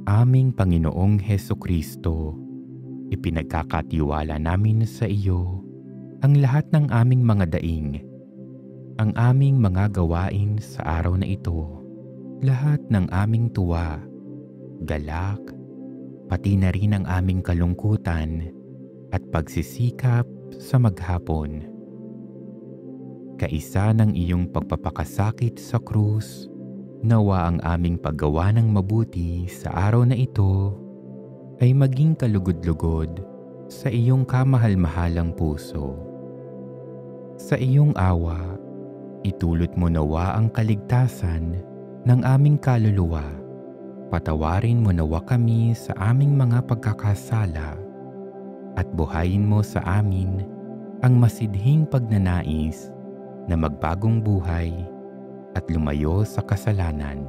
Aming Panginoong Hesukristo, ipinagkakatiwala namin sa iyo ang lahat ng aming mga daing, ang aming mga gawain sa araw na ito, lahat ng aming tuwa, galak, pati na rin ang aming kalungkutan at pagsisikap sa maghapon. Kaisa ng iyong pagpapakasakit sa krus, nawa ang aming paggawa ng mabuti sa araw na ito ay maging kalugod-lugod sa iyong kamahal-mahalang puso. Sa iyong awa, itulot mo nawa ang kaligtasan ng aming kaluluwa. Patawarin mo nawa kami sa aming mga pagkakasala at buhayin mo sa amin ang masidhing pagnanais na magbagong buhay at lumayo sa kasalanan.